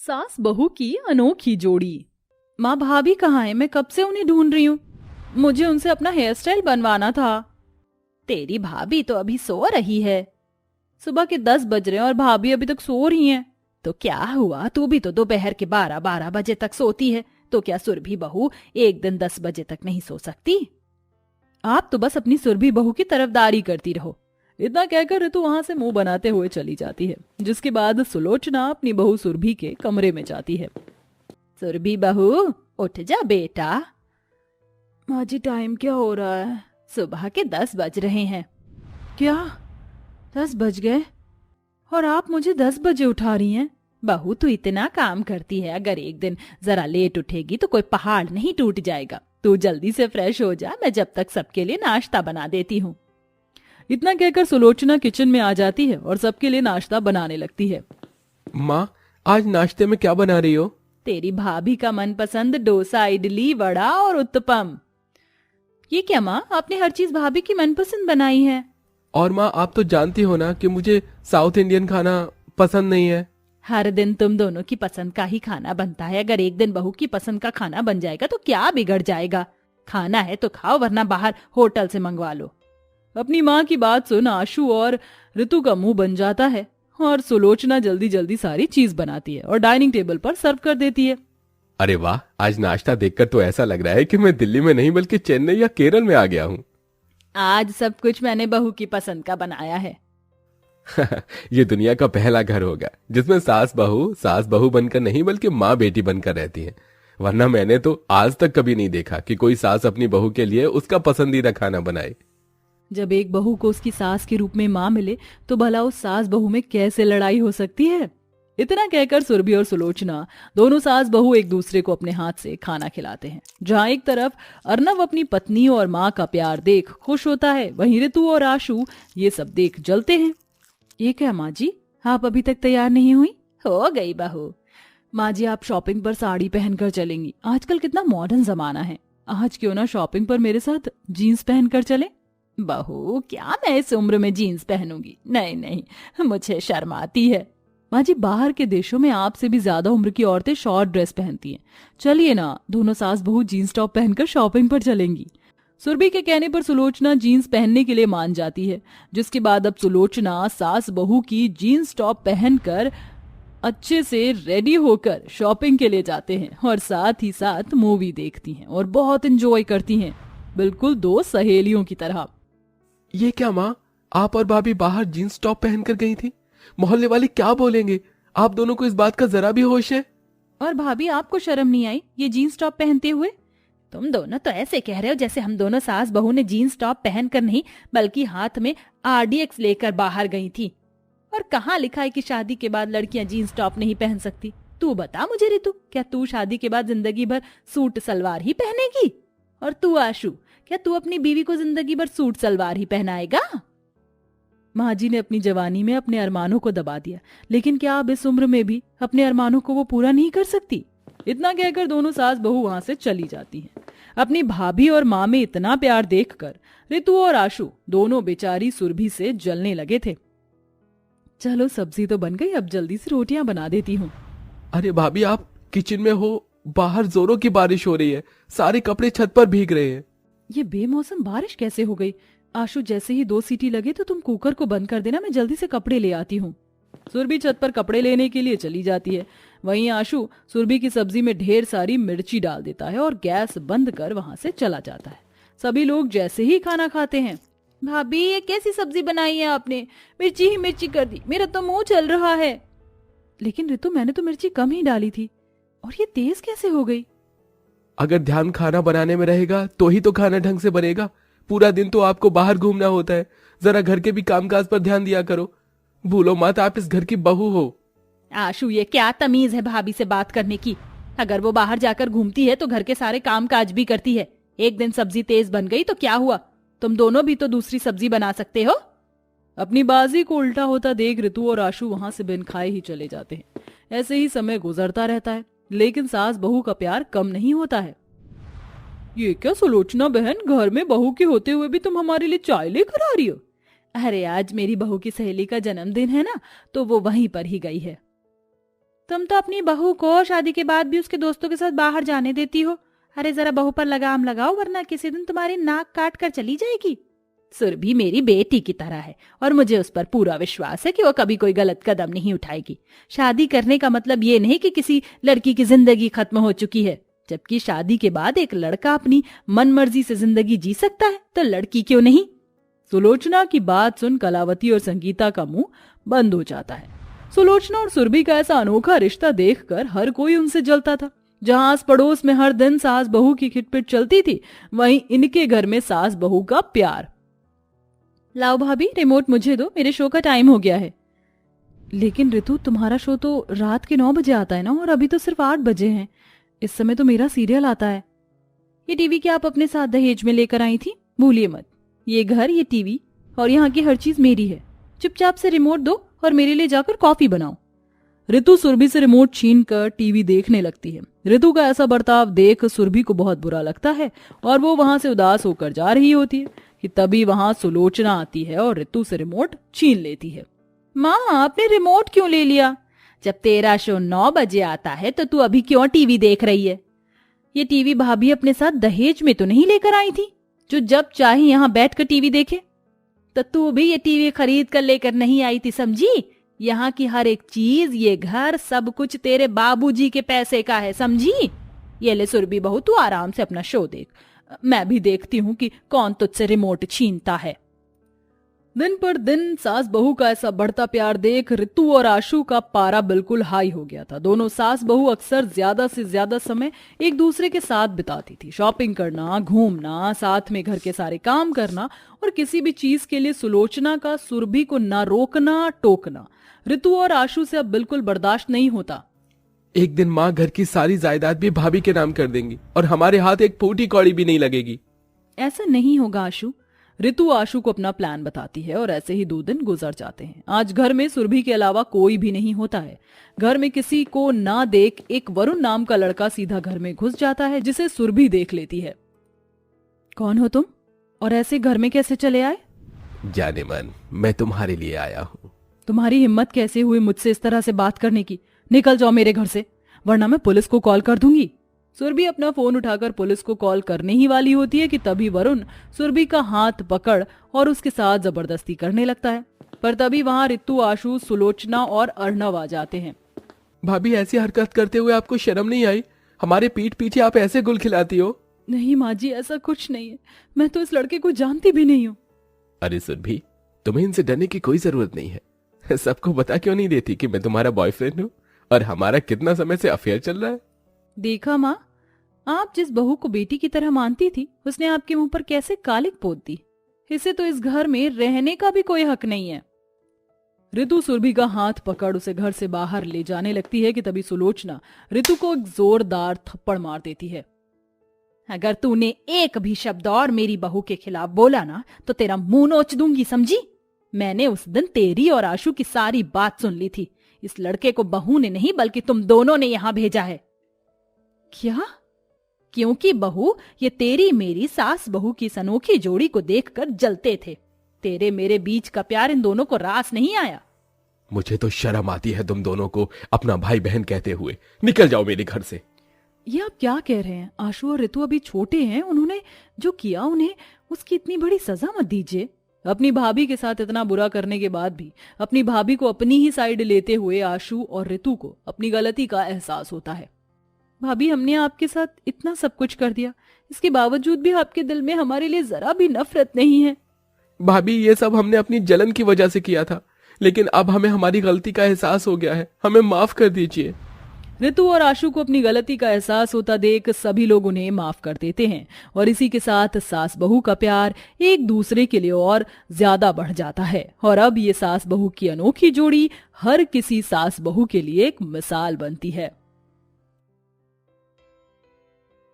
सास बहू की अनोखी जोड़ी। माँ भाभी कहाँ है? मैं कब से उन्हें ढूंढ रही हूँ। मुझे उनसे अपना हेयर स्टाइल बनवाना था। तेरी भाभी तो अभी सो रही है। सुबह के 10 बज रहे हैं और भाभी अभी तक सो रही हैं। तो क्या हुआ, तू भी तो दोपहर के 12-12 बजे तक सोती है, तो क्या सुरभि बहू एक दिन 10 बजे तक नहीं सो सकती? आप तो बस अपनी सुरभि बहू की तरफदारी करती रहो। इतना कहकर ऋतु वहां से मुंह बनाते हुए चली जाती है, जिसके बाद सुलोचना अपनी बहू सुरभि के कमरे में जाती है। सुरभि बहू उठ जा बेटा। माँ जी टाइम क्या हो रहा है? सुबह के 10 बज रहे हैं। क्या 10 बज गए और आप मुझे 10 बजे उठा रही हैं? बहू तू इतना काम करती है, अगर एक दिन जरा लेट उठेगी तो कोई पहाड़ नहीं टूट जाएगा। तू जल्दी से फ्रेश हो जा, मैं जब तक सबके लिए नाश्ता बना देती हूँ। इतना कहकर सुलोचना किचन में आ जाती है और सबके लिए नाश्ता बनाने लगती है। माँ, आज नाश्ते में क्या बना रही हो? तेरी भाभी का मनपसंद डोसा, इडली, वड़ा और उत्तपम। ये क्या माँ, आपने हर चीज भाभी की मनपसंद बनाई है। और माँ, आप तो जानती हो ना कि मुझे साउथ इंडियन खाना पसंद नहीं है। हर दिन तुम दोनों की पसंद का ही खाना बनता है। अगर एक दिन बहू की पसंद का खाना बन जाएगा तो क्या बिगड़ जाएगा? खाना है तो खाओ, वरना बाहर होटल से मंगवा लो। अपनी माँ की बात सुन आशु और ऋतु का मुंह बन जाता है और सुलोचना जल्दी जल्दी सारी चीज बनाती है और डाइनिंग टेबल पर सर्व कर देती है। अरे वाह, आज नाश्ता देखकर तो ऐसा लग रहा है कि मैं दिल्ली में नहीं बल्कि चेन्नई या केरल में आ गया हूँ। आज सब कुछ मैंने बहू की पसंद का बनाया है। ये दुनिया का पहला घर होगा जिसमें सास बहू बनकर नहीं बल्कि माँ बेटी बनकर रहती है। वरना मैंने तो आज तक कभी नहीं देखा कि कोई सास अपनी बहू के लिए उसका पसंदीदा खाना बनाए। जब एक बहू को उसकी सास के रूप में माँ मिले तो भला उस सास बहू में कैसे लड़ाई हो सकती है। इतना कहकर सुरभि और सुलोचना दोनों सास बहू एक दूसरे को अपने हाथ से खाना खिलाते हैं। जहाँ एक तरफ अर्नव अपनी पत्नी और माँ का प्यार देख खुश होता है, वहीं ऋतु और आशु ये सब देख जलते हैं। ये क्या माँ जी, आप अभी तक तैयार नहीं हुई? हो गई बहू। माँ जी, आप शॉपिंग पर साड़ी पहनकर चलेंगी? आजकल कितना मॉडर्न जमाना है। आज क्यों ना शॉपिंग पर मेरे साथ जीन्स पहनकर चले? बहू, क्या मैं इस उम्र में जीन्स पहनूंगी? नहीं नहीं, मुझे शर्म आती है। माँ जी, बाहर के देशों में आपसे भी ज्यादा उम्र की औरतें शॉर्ट ड्रेस पहनती हैं। चलिए ना, दोनों सास बहू जीन्स टॉप पहनकर शॉपिंग पर चलेंगी। सुरभि के कहने पर सुलोचना जीन्स पहनने के लिए मान जाती है, जिसके बाद अब सुलोचना सास बहू की जीन्स टॉप पहनकर अच्छे से रेडी होकर शॉपिंग के लिए जाते हैं और साथ ही साथ मूवी देखती हैं और बहुत एंजॉय करती हैं, बिल्कुल दो सहेलियों की तरह। ये क्या माँ, आप और भाभी बाहर जीन्स टॉप पहनकर गई थी? मोहल्ले वाले क्या बोलेंगे? आप दोनों को इस बात का जरा भी होश है? और भाभी, आपको शर्म नहीं आई ये जीन्स टॉप पहनते हुए? तुम दोनों तो ऐसे कह रहे हो जैसे हम दोनों सास बहू ने जीन्स टॉप पहनकर नहीं बल्कि हाथ में RDX लेकर बाहर गई थी। और कहाँ लिखा है कि शादी के बाद लड़कियां जीन्स टॉप नहीं पहन सकती? तू बता मुझे ऋतु, क्या तू शादी के बाद जिंदगी भर सूट सलवार ही पहनेगी? और तू आशु, क्या तू अपनी बीवी को जिंदगी भर सूट सलवार ही पहनाएगा? माँ जी ने अपनी जवानी में अपने अरमानों को दबा दिया, लेकिन क्या अब इस उम्र में भी अपने अरमानों को वो पूरा नहीं कर सकती? इतना कहकर दोनों सास बहू वहां से चली जाती हैं। अपनी भाभी और माँ में इतना प्यार देखकर ऋतु और आशु दोनों बेचारी सुरभि से जलने लगे थे। चलो, सब्जी तो बन गई, अब जल्दी से रोटियां बना देती हूँ। अरे भाभी, आप किचन में हो? बाहर जोरों की बारिश हो रही है, सारे कपड़े छत पर भीग रहे हैं। ये बेमौसम बारिश कैसे हो गई? आशु, जैसे ही 2 सीटी लगे तो तुम कुकर को बंद कर देना, मैं जल्दी से कपड़े ले आती हूँ। सुरभि छत पर कपड़े लेने के लिए चली जाती है। वहीं आशु सुरभि की सब्जी में ढेर सारी मिर्ची डाल देता है और गैस बंद कर वहां से चला जाता है। सभी लोग जैसे ही खाना खाते हैं, भाभी ये कैसी सब्जी बनाई है आपने? मिर्ची ही मिर्ची कर दी, मेरा तो मुंह चल रहा है। लेकिन ऋतु, मैंने तो मिर्ची कम ही डाली थी और ये तेज कैसे हो गई? अगर ध्यान खाना बनाने में रहेगा तो ही तो खाना ढंग से बनेगा। पूरा दिन तो आपको बाहर घूमना होता है, जरा घर के भी कामकाज पर ध्यान दिया करो। भूलो मत, आप इस घर की बहू हो। आशु, ये क्या तमीज है भाभी से बात करने की? अगर वो बाहर जाकर घूमती है तो घर के सारे काम काज भी करती है। एक दिन सब्जी तेज बन गई तो क्या हुआ? तुम दोनों भी तो दूसरी सब्जी बना सकते हो। अपनी बाजी को उल्टा होता देख ऋतु और आशु वहां से बिन खाए ही चले जाते हैं। ऐसे ही समय गुजरता रहता है, लेकिन सास बहू का प्यार कम नहीं होता है। ये क्या सुलोचना बहन, घर में बहू के होते हुए भी तुम हमारे लिए चाय लेकर आ रही हो? अरे आज मेरी बहू की सहेली का जन्मदिन है ना, तो वो वहीं पर ही गई है। तुम तो अपनी बहू को शादी के बाद भी उसके दोस्तों के साथ बाहर जाने देती हो। अरे जरा बहू पर लगाम लगाओ, वरना किसी दिन तुम्हारी नाक काट कर चली जाएगी। सुरभि मेरी बेटी की तरह है और मुझे उस पर पूरा विश्वास है कि वो कभी कोई गलत कदम नहीं उठाएगी। शादी करने का मतलब ये नहीं कि किसी लड़की की जिंदगी खत्म हो चुकी है। जबकि शादी के बाद एक लड़का अपनी मनमर्जी से जिंदगी जी सकता है, तो लड़की क्यों नहीं। सुलोचना की बात सुन कलावती और संगीता का मुंह बंद हो जाता है। सुलोचना और सुरभि का ऐसा अनोखा रिश्ता देखकर हर कोई उनसे जलता था। जहां आस पड़ोस में हर दिन सास बहू की खिटपिट चलती थी, वहीं इनके घर में सास बहू का प्यार। लाओ भाभी, रिमोट मुझे दो, मेरे शो का टाइम हो गया है। लेकिन ऋतु, तुम्हारा शो तो रात के 9 बजे आता है ना, और अभी तो सिर्फ 8 बजे हैं। इस समय तो मेरा सीरियल आता है। ये टीवी क्या आप अपने साथ दहेज में लेकर आई थी? भूलिए मत, ये घर, ये टीवी और यहाँ की हर चीज मेरी है। चुपचाप से रिमोट दो और मेरे लिए जाकर कॉफी बनाओ। ऋतु सुरभि से रिमोट छीन कर टीवी देखने लगती है। ऋतु का ऐसा बर्ताव देख सुरभि को बहुत बुरा लगता है और वो वहां से उदास होकर जा रही होती है कि तभी वहां सुलोचना आती है और ऋतु से रिमोट छीन लेती है। माँ, आपने रिमोट क्यों ले लिया? जब तेरा शो 9 बजे आता है तो तू अभी क्यों टीवी देख रही है? ये टीवी भाभी अपने साथ दहेज में तो नहीं लेकर आई थी, जो जब चाहे यहाँ बैठकर टीवी देखे। तो तू भी ये टीवी खरीद कर लेकर नहीं आई थी, समझी? यहाँ की हर एक चीज, ये घर, सब कुछ तेरे बाबूजी के पैसे का है, समझी? ये ले सुरभि बहू, तू आराम से अपना शो देख, मैं भी देखती हूँ कि कौन तुझसे रिमोट छीनता है। दिन पर दिन सास बहू का ऐसा बढ़ता प्यार देख ऋतु और आशु का पारा बिल्कुल हाई हो गया था। दोनों सास बहू अक्सर ज्यादा से ज्यादा समय एक दूसरे के साथ बिताती थी। शॉपिंग करना, घूमना, साथ में घर के सारे काम करना और किसी भी चीज के लिए सुलोचना का सुरभि को ना रोकना टोकना ऋतु और आशु से अब बिल्कुल बर्दाश्त नहीं होता। एक दिन माँ घर की सारी जायदाद भी भाभी के नाम कर देंगी और हमारे हाथ एक फूटी कौड़ी भी नहीं लगेगी। ऐसा नहीं होगा आशु। ऋतु आशु को अपना प्लान बताती है और ऐसे ही 2 दिन गुजर जाते हैं। आज घर में सुरभि के अलावा कोई भी नहीं होता है। घर में किसी को ना देख एक वरुण नाम का लड़का सीधा घर में घुस जाता है, जिसे सुरभि देख लेती है। कौन हो तुम और ऐसे घर में कैसे चले आए? जाने मन, मैं तुम्हारे लिए आया हूँ। तुम्हारी हिम्मत कैसे हुई मुझसे इस तरह से बात करने की? निकल जाओ मेरे घर से, वरना मैं पुलिस को कॉल कर दूंगी। सुरभि अपना फोन उठाकर पुलिस को कॉल करने ही वाली होती है कि तभी वरुण सुरभि का हाथ पकड़ और उसके साथ जबरदस्ती करने लगता है। पर तभी वहां ऋतु, आशु, सुलोचना और अर्णव आ जाते हैं। भाभी, ऐसी हरकत करते हुए आपको शर्म नहीं आई? हमारे पीठ पीछे आप ऐसे गुल खिलाती हो। नहीं माँ जी, ऐसा कुछ नहीं है, मैं तो इस लड़के को जानती भी नहीं हूँ। अरे सुरभि, तुम्हें इनसे डरने की कोई जरूरत नहीं है। सबको बता क्यों नहीं देती कि मैं तुम्हारा बॉयफ्रेंड हूँ और हमारा कितना समय से अफेयर चल रहा है? देखा माँ, आप जिस बहू को बेटी की तरह मानती थी, उसने आपके मुंह पर कैसे कालिक पोत दी। इसे तो इस घर में रहने का भी कोई हक नहीं है। ऋतु सुरभि का हाथ पकड़ उसे घर से बाहर ले जाने लगती है कि तभी सुलोचना ऋतु को एक जोरदार थप्पड़ मार देती है। अगर तूने एक भी शब्द और मेरी बहू के खिलाफ बोला ना, तो तेरा मुंह नोच दूंगी, समझी? मैंने उस दिन तेरी और आशु की सारी बात सुन ली थी। इस लड़के को बहू ने नहीं बल्कि तुम दोनों ने यहां भेजा है। क्या? क्योंकि बहू, ये तेरी मेरी सास बहू की इस अनोखी जोड़ी को देखकर जलते थे। तेरे मेरे बीच का प्यार इन दोनों को रास नहीं आया। मुझे तो शर्म आती है तुम दोनों को अपना भाई बहन कहते हुए। निकल जाओ मेरे घर से। ये आप क्या कह रहे हैं? आशु और ऋतु अभी छोटे हैं, उन्होंने जो किया उन्हें उसकी इतनी बड़ी सजा मत दीजिए। अपनी भाभी के साथ इतना बुरा करने के बाद भी अपनी भाभी को अपनी ही साइड लेते हुए आशु और ऋतु को अपनी गलती का एहसास होता है। भाभी, हमने आपके साथ इतना सब कुछ कर दिया, इसके बावजूद भी आपके दिल में हमारे लिए जरा भी नफरत नहीं है। भाभी, ये सब हमने अपनी जलन की वजह से किया था, लेकिन अब हमें हमारी गलती का एहसास हो गया है। हमें माफ कर दीजिए। ऋतु और आशु को अपनी गलती का एहसास होता देख सभी लोग उन्हें माफ कर देते हैं और इसी के साथ सास बहू का प्यार एक दूसरे के लिए और ज्यादा बढ़ जाता है। और अब ये सास बहू की अनोखी जोड़ी हर किसी सास बहू के लिए एक मिसाल बनती है।